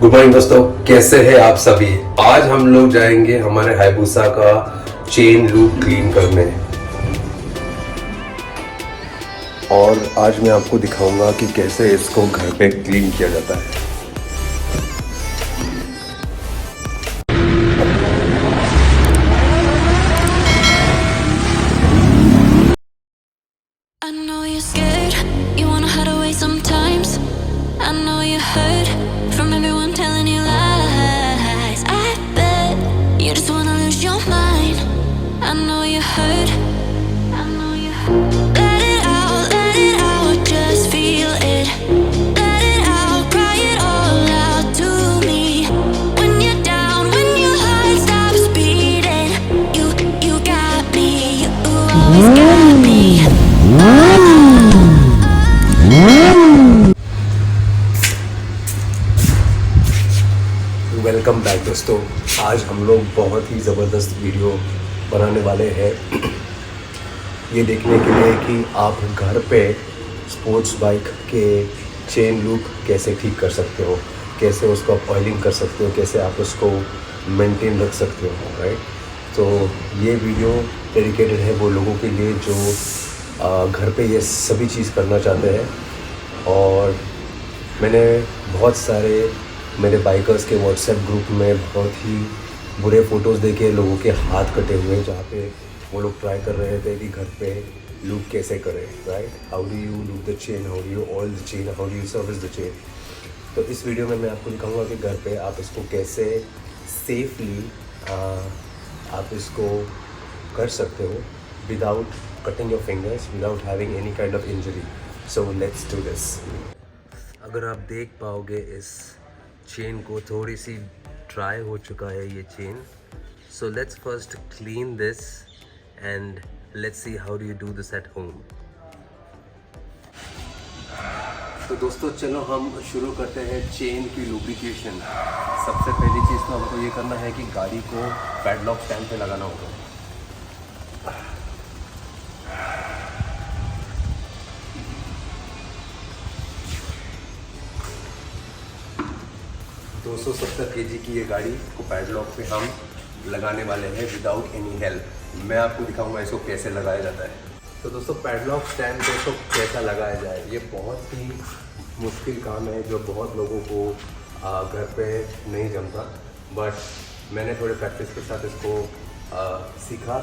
Good morning दोस्तों, कैसे हैं आप सभी। आज हम लोग जाएंगे हमारे हायबुसा का चेन लूप क्लीन करने और आज मैं आपको दिखाऊंगा कि कैसे इसको घर पे क्लीन किया जाता है। I know you're scared, you wanna hide away sometimes. I know you're hurt from everyone telling you lies. I bet you just wanna lose your mind. I know you're hurt, I know you're hurt. Let it out, just feel it. Let it out, cry it all out to me. When you're down, when your heart stops beating, you got me, you always got me. Welcome back दोस्तों, आज हम लोग बहुत ही ज़बरदस्त video बनाने वाले हैं ये देखने के लिए कि आप घर पे स्पोर्ट्स बाइक के चेन लूप कैसे ठीक कर सकते हो, कैसे उसको आप ऑयलिंग कर सकते हो, कैसे आप उसको मेंटेन रख सकते हो, राइट। तो ये वीडियो डेडिकेटेड है वो लोगों के लिए जो घर पे ये सभी चीज़ करना चाहते हैं। और मैंने बहुत सारे मेरे बाइकर्स के व्हाट्सएप ग्रुप में बहुत ही बुरे फ़ोटोज़ देखे लोगों के हाथ कटे हुए, जहाँ पे वो लोग ट्राई कर रहे थे कि घर पे लूप कैसे करें, right. How do you loop the chain, how do you oil the chain, how do you service the chain. तो इस वीडियो में मैं आपको दिखाऊंगा कि घर पे आप इसको कैसे सेफली आप इसको कर सकते हो without cutting your fingers, without having any kind of injury. So let's do this. अगर आप देख पाओगे इस चेन को थोड़ी सी ड्राई हो चुका है ये chain. So let's first clean this and let's see how do you do this at home. तो दोस्तों चलो हम शुरू करते हैं चेन की लुब्रिकेशन। सबसे पहली चीज़ तो हमको ये करना है कि गाड़ी को पैडलॉक स्टैंड पे लगाना होगा। दो 270 kg की ये गाड़ी को पैडलॉक पे हम लगाने वाले हैं विदाउट एनी हेल्प। मैं आपको दिखाऊंगा इसको कैसे लगाया जाता है। तो दोस्तों पैडलॉक स्टैंड पे इसको कैसा लगाया जाए, ये बहुत ही मुश्किल काम है जो बहुत लोगों को घर पे नहीं जमता, बट मैंने थोड़े प्रैक्टिस के साथ इसको सीखा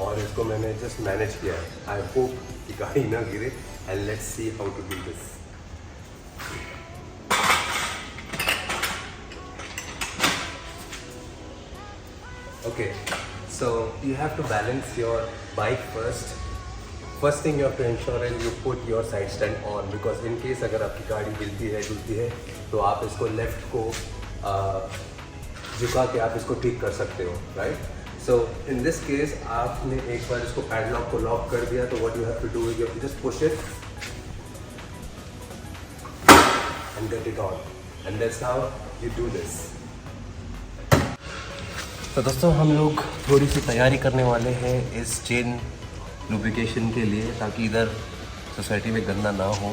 और इसको मैंने जस्ट मैनेज किया है। आई होप कि गाड़ी ना गिरे and let's see how to do this. Okay, so you have to balance your bike first. First thing you have to ensure is you put your side stand on, because in case अगर आपकी गाड़ी हिलती है तो आप इसको left को झुका के आप इसको ठीक कर सकते हो, right. So in this case आपने एक बार इसको पैडलॉक को लॉक कर दिया तो what you have to do is you have to just push it and get it on, and that's how you do this. तो दोस्तों हम लोग थोड़ी सी तैयारी करने वाले हैं इस चेन लुब्रिकेशन के लिए, ताकि इधर सोसाइटी में गंदा ना हो।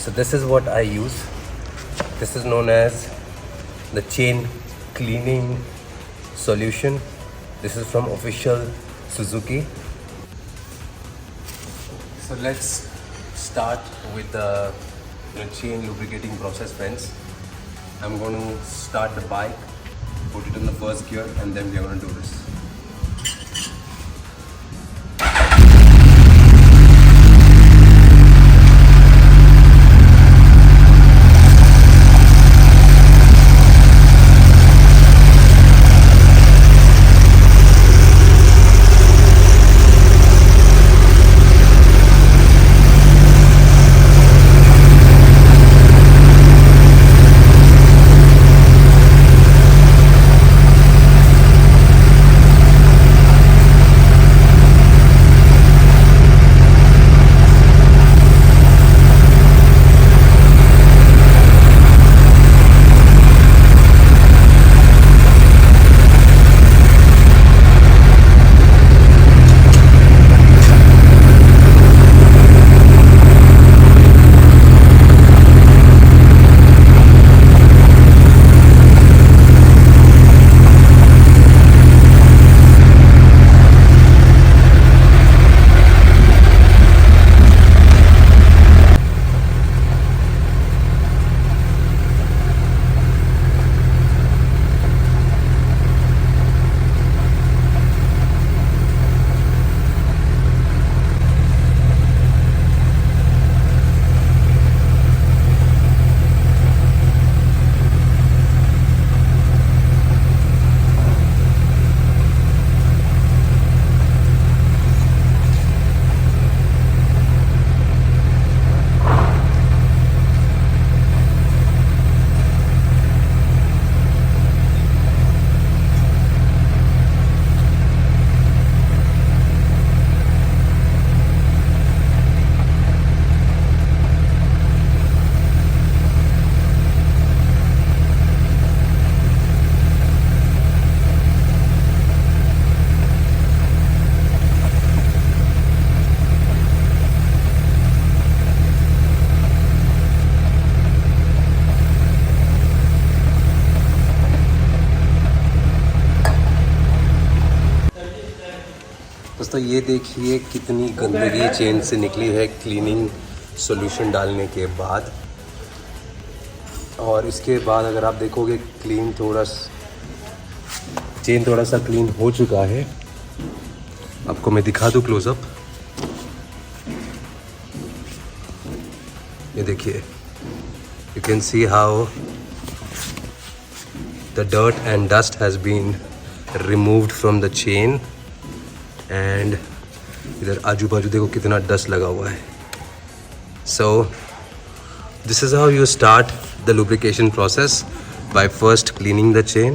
So this is what I use. This is known as the chain cleaning solution. This is from official Suzuki. So let's start with the chain lubricating process, friends. I'm going to start the bike, put it in the first gear, and then we're going to do this. दोस्तों ये देखिए कितनी गंदगी chain से निकली है cleaning solution डालने के बाद। और इसके बाद अगर आप देखोगे चेन थोड़ा सा क्लीन हो चुका है। आपको मैं दिखा दूँ क्लोजअप। ये देखिए, you can see how the dirt and dust has been removed from the chain. And इधर आजू बाजू देखो कितना डस्ट लगा हुआ है। So this is how you start the lubrication process, by first cleaning the chain,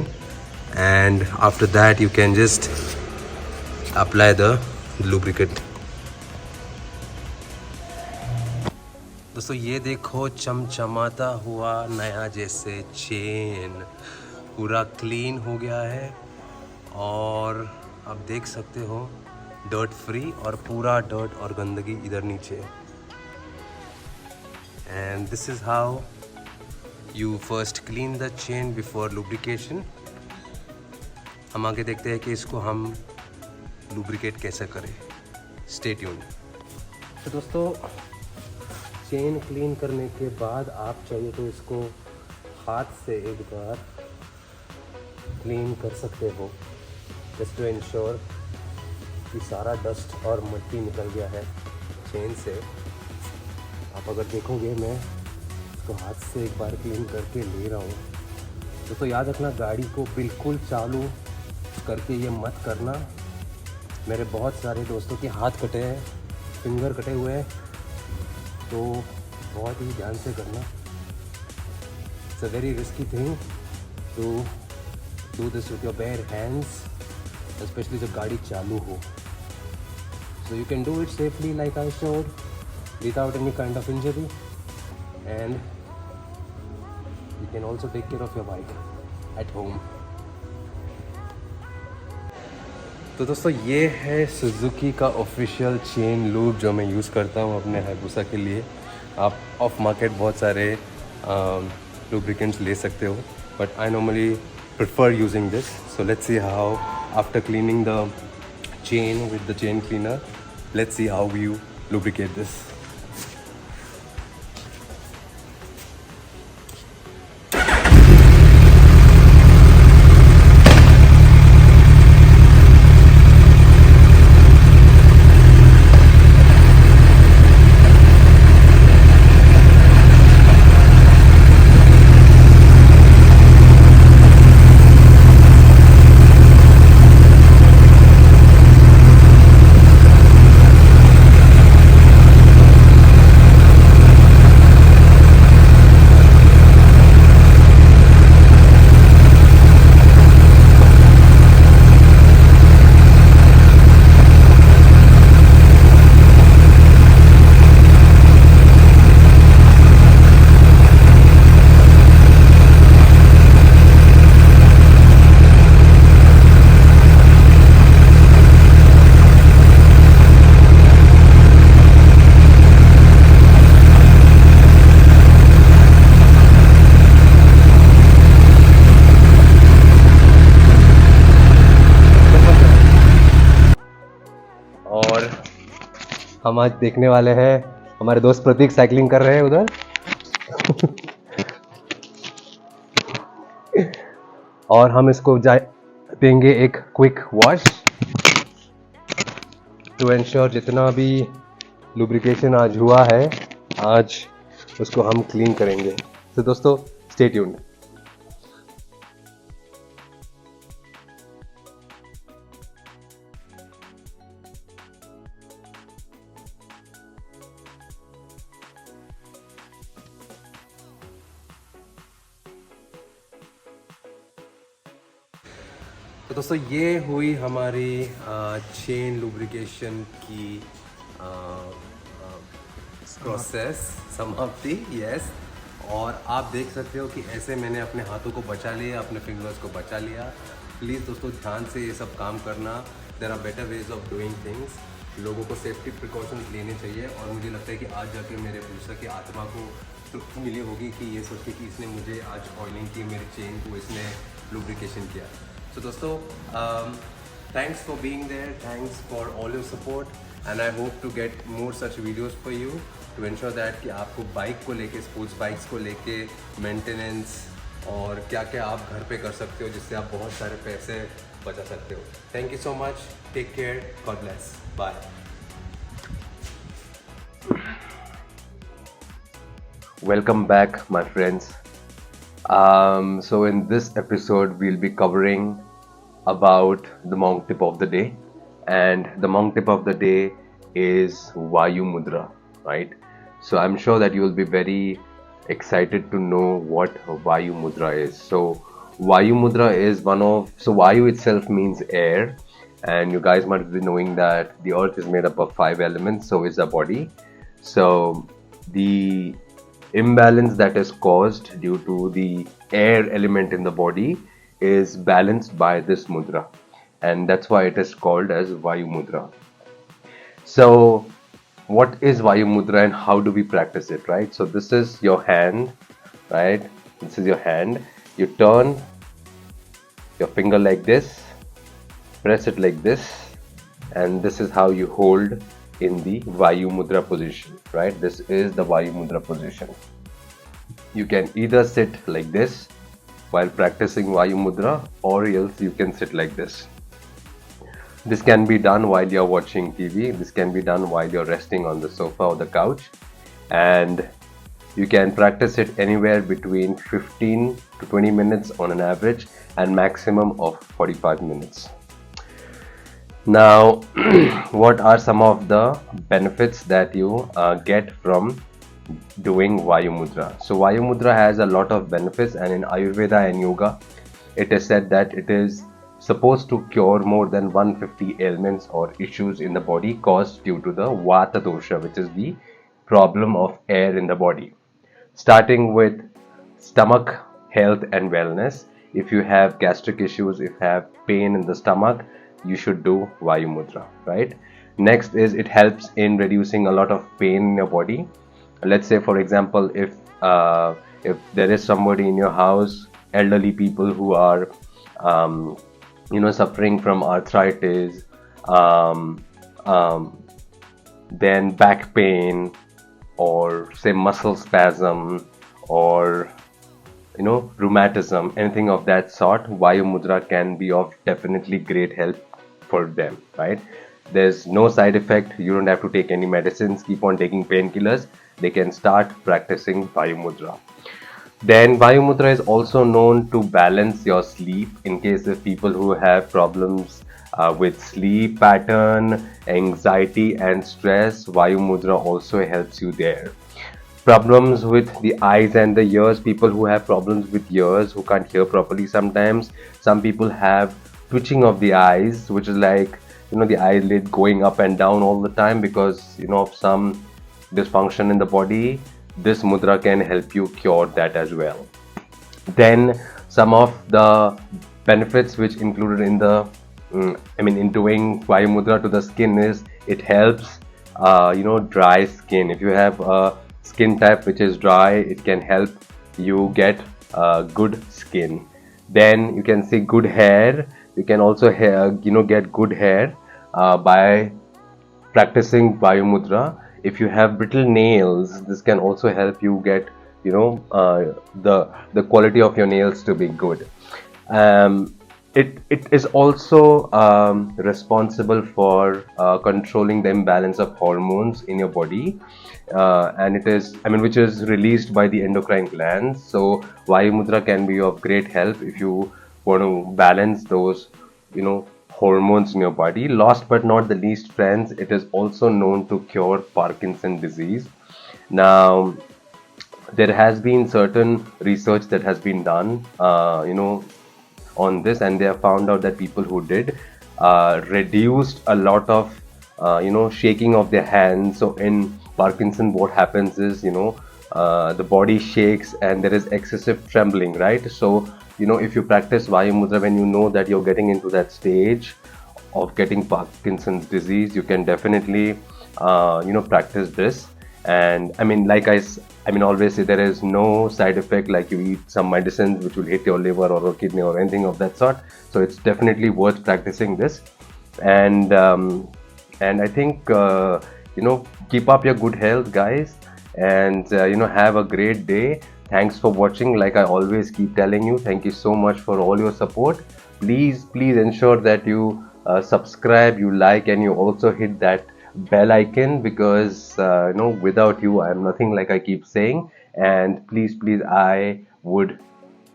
and after that you can just apply the lubricant. दोस्तों ये देखो चमचमाता हुआ नया जैसे चेन पूरा क्लीन हो गया है। और आप देख सकते हो डर्ट फ्री और पूरा डर्ट और गंदगी इधर नीचे। And this is how You first clean the chain before lubrication. हम आगे देखते हैं कि इसको हम lubricate कैसे करें। Stay tuned. तो दोस्तों चेन क्लीन करने के बाद आप चाहिए तो इसको हाथ से एक बार क्लीन कर सकते हो, just to ensure कि सारा डस्ट और मिट्टी निकल गया है चेन से। आप अगर देखोगे मैं तो हाथ से एक बार क्लीन करके ले रहा हूँ। दोस्तों याद रखना, गाड़ी को बिल्कुल चालू करके ये मत करना। मेरे बहुत सारे दोस्तों के हाथ कटे हैं, फिंगर कटे हुए हैं, तो बहुत ही ध्यान से करना। It's a very risky thing to do this with your bare hands, specially जब गाड़ी चालू हो। So you can do it safely like I showed, without any kind of injury, and you can also take care of your bike at home. तो दोस्तों ये है Suzuki का official chain lube जो मैं यूज़ करता हूँ अपने हायाबुसा के लिए। आप ऑफ मार्केट बहुत सारे लुब्रिकेंट्स ले सकते हो, but I normally prefer using this. So let's see how after cleaning the chain with the chain cleaner, let's see how you lubricate this. हम आज देखने वाले हैं हमारे दोस्त प्रतीक साइकिलिंग कर रहे हैं उधर। और हम इसको देंगे एक क्विक वॉश टू एंश्योर जितना भी लुब्रिकेशन आज हुआ है आज उसको हम क्लीन करेंगे। तो दोस्तों स्टे ट्यून्ड। तो दोस्तों ये हुई हमारी चेन लुब्रिकेशन की प्रोसेस समाप्ति। यस, और आप देख सकते हो कि ऐसे मैंने अपने हाथों को बचा लिया, अपने फिंगर्स को बचा लिया। प्लीज़ दोस्तों ध्यान से ये सब काम करना। There are better ways of doing things. लोगों को सेफ्टी प्रिकॉशंस लेने चाहिए। और मुझे लगता है कि आज जाके मेरे भूसा की आत्मा को तृप्ति मिली होगी कि ये सोच के कि इसने मुझे आज ऑयलिंग की, मेरे चेन को इसने लुब्रिकेशन किया। तो दोस्तों Thanks for being there. Thanks for all your support. And I hope to get more such videos for you to ensure that कि आपको बाइक को लेके, स्पोर्ट्स बाइक्स को लेके मेंटेनेंस और क्या क्या आप घर पे कर सकते हो जिससे आप बहुत सारे पैसे बचा सकते हो. Thank you so much. Take care. God bless. Bye. Welcome back, my friends. So in this episode, we'll be covering about the monk tip of the day, and the monk tip of the day is Vayu mudra, right? So I'm sure that you will be very excited to know what Vayu mudra is. So Vayu mudra is Vayu itself means air, and you guys might be knowing that the earth is made up of 5 elements, so is the body. So the imbalance that is caused due to the air element in the body is balanced by this mudra, and that's why it is called as Vayu mudra. So what is Vayu mudra and how do we practice it, right? So this is your hand, right? This is your hand. You turn your finger like this, press it like this, and this is how you hold in the Vayu mudra position, right? This is the Vayu mudra position. You can either sit like this while practicing Vayu mudra, or else you can sit like this. This can be done while you're watching TV. This can be done while you're resting on the sofa or the couch, and you can practice it anywhere between 15 to 20 minutes on an average, and maximum of 45 minutes. Now, what are some of the benefits that you get from doing Vayu mudra? So Vayu mudra has a lot of benefits, and in Ayurveda and Yoga, it is said that it is supposed to cure more than 150 ailments or issues in the body caused due to the Vata dosha, which is the problem of air in the body. Starting with stomach health and wellness. If you have gastric issues, if you have pain in the stomach, you should do Vayu mudra, right? Next is it helps in reducing a lot of pain in your body. Let's say, for example, if there is somebody in your house, elderly people who are suffering from arthritis, then back pain, or say muscle spasm, or rheumatism, anything of that sort, Vayu mudra can be of definitely great help for them, right? There's no side effect. You don't have to take any medicines, keep on taking painkillers. They can start practicing Vayu mudra. Then Vayu mudra is also known to balance your sleep in case of people who have problems with sleep pattern, anxiety and stress. Vayu mudra also helps you there. Problems with the eyes and the ears, people who have problems with ears, who can't hear properly sometimes. Some people have twitching of the eyes, which is like the eyelid going up and down all the time because of some dysfunction in the body. This mudra can help you cure that as well. Then some of the benefits which included in the in doing Vayu mudra to the skin is it helps dry skin. If you have a skin type which is dry, it can help you get good skin. Then you can see good hair. You can also get good hair by practicing Vayu mudra. If you have brittle nails, this can also help you get the quality of your nails to be good. It is also responsible for controlling the imbalance of hormones in your body, and it is which is released by the endocrine glands. So Vayu mudra can be of great help if you want to balance those hormones in your body. Last but not the least, friends, it is also known to cure Parkinson's disease. Now, there has been certain research that has been done, on this, and they have found out that people who did reduced a lot of, shaking of their hands. So in Parkinson, what happens is, the body shakes and there is excessive trembling, right? So if you practice Vayu mudra when you know that you're getting into that stage of getting Parkinson's disease, you can definitely practice this. And always say there is no side effect like you eat some medicines which will hit your liver or kidney or anything of that sort. So it's definitely worth practicing this. and I think keep up your good health, guys, and have a great day. Thanks for watching. Like I always keep telling you, thank you so much for all your support. Please ensure that you subscribe, you like, and you also hit that bell icon, because without you I am nothing, like I keep saying. And please, I you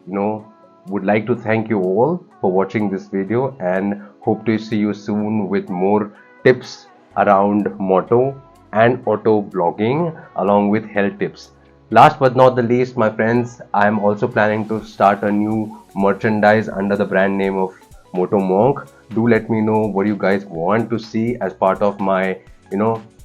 know would like to thank you all for watching this video, and hope to see you soon with more tips around moto and auto vlogging, along with health tips. Last but not the least, my friends, I am also planning to start a new merchandise under the brand name of Moto Monk. Do let me know what you guys want to see as part of my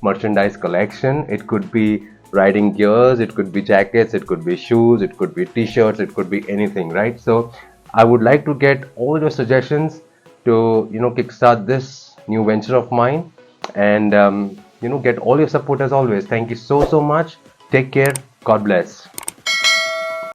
merchandise collection. It could be riding gears, it could be jackets, it could be shoes, it could be t-shirts, it could be anything, right? So I would like to get all your suggestions to kickstart this new venture of mine, and get all your support as always. Thank you so much. Take care. God bless.